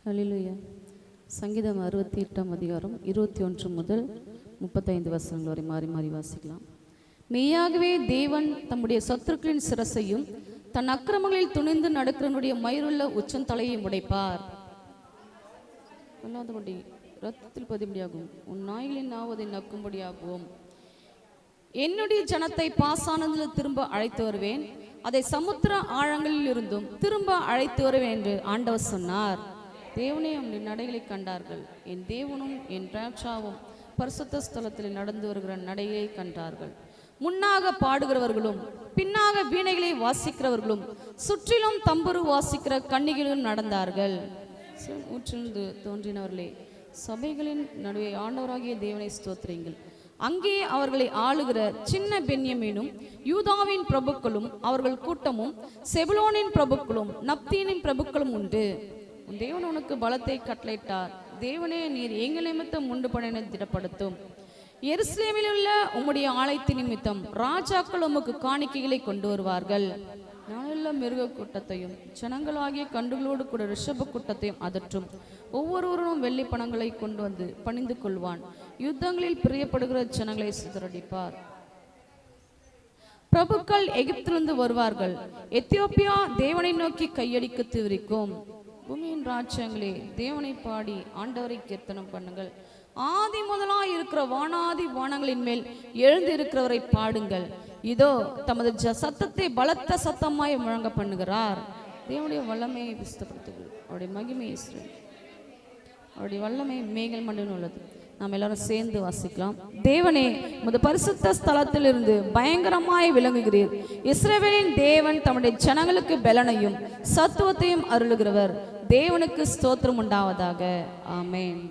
ஹல்லேலூயா. சங்கீதம் 68ஆம் அதிகாரம் 21 முதல் 35 வசனங்கள் வரை மாறி மாறி வாசிக்கலாம். மெய்யாகவே தேவன் தம்முடைய சத்துருக்களின் சிரசையும் தன் அக்கிரமங்களில் துணிந்து நடக்கிறனுடைய மயிருள்ள உச்சந்தலையையும் உடைப்பார். கொல்லாதபடி இரத்தத்தில் பதிபடியாகும், உன் நாய்களின் நாவதை நக்கும்படியாகவும் என்னுடைய ஜனத்தை பாசானதில் திரும்ப அழைத்து வருவேன், அதை சமுத்திர ஆழங்களில் இருந்தும் திரும்ப அழைத்து வருவேன் என்று ஆண்டவர் சொன்னார். தேவனே அவனுடைய நடைகளை கண்டார்கள், என் தேவனும் என் ராஜாவும் பரிசுத்த ஸ்தலத்தில் நடந்து வருகிற நடையை கண்டார்கள். முன்னாக பாடுகிறவர்களும் பின்னாக வீணைகளை வாசிக்கிறவர்களும் சுற்றிலும் தம்புரு வாசிக்கிற கன்னிகளும் நடந்தார்கள். ஊற்றிலிருந்து தோன்றினவர்களே, சபைகளின் நடுவே ஆண்டவராகிய தேவனை ஸ்தோத்திரங்கள். அங்கே அவர்களை ஆளுகிற சின்ன பென்யமீனும் யூதாவின் பிரபுக்களும் அவர்கள் கூட்டமும் செபுலோனின் பிரபுக்களும் நப்தீனின் பிரபுக்களும் உண்டு. தேவன் உனக்கு பலத்தை கட்டளையிட்டார். தேவனே, நீர் எங்கள் நிமித்தம் உண்டு பண்ணின திடப்படுத்தும். எருசலேமில் உள்ள உம்முடைய ஆலயத்தின் நிமித்தம் ராஜாக்கள் உமக்கு காணிக்கைகளை கொண்டு வருவார்கள். நாளெல்ல மிருக கூட்டத்தையும் ஜனங்களாகிய கண்டுகளோடு கூட ரிஷப கூட்டத்தையும் அதற்றும். ஒவ்வொருவரும் வெள்ளி பணங்களை கொண்டு வந்து பணிந்து கொள்வான். யுத்தங்களில் பிரியப்படுகிற ஜனங்களை சிதறடிப்பார். பிரபுக்கள் எகிப்திலிருந்து வருவார்கள். எத்தியோப்பியா தேவனை நோக்கி கையடிக்க திவிரிக்கும். பூமியின் ராஜ்யங்களே, தேவனை பாடி ஆண்டவரை கீர்த்தனம் பண்ணுங்கள். ஆதி முதலாய் இருக்கிற வானாதி வானங்களின் மேல் எழுந்து இருக்கிறவரை பாடுங்கள். இதோ தமது சத்தத்தை பலத்த சத்தமாய் முழங்க பண்ணுகிறார். தேவனுடைய வல்லமையை விசுத்தப்படுத்துங்கள். அவருடைய மகிமையை, அவருடைய வல்லமை மேகல் மண்டலம் உள்ளது. நாம் எல்லாரும் சேர்ந்து வாசிக்கலாம். தேவனே, உமது பரிசுத்த ஸ்தலத்தில் இருந்து பயங்கரமாய் விளங்குகிறீர். இஸ்ரவேலின் தேவன் தம்முடைய ஜனங்களுக்கு பலனையும் சத்துவத்தையும் அருளுகிறவர். தேவனுக்கு ஸ்தோத்திரம் உண்டாவதாக. ஆமென்.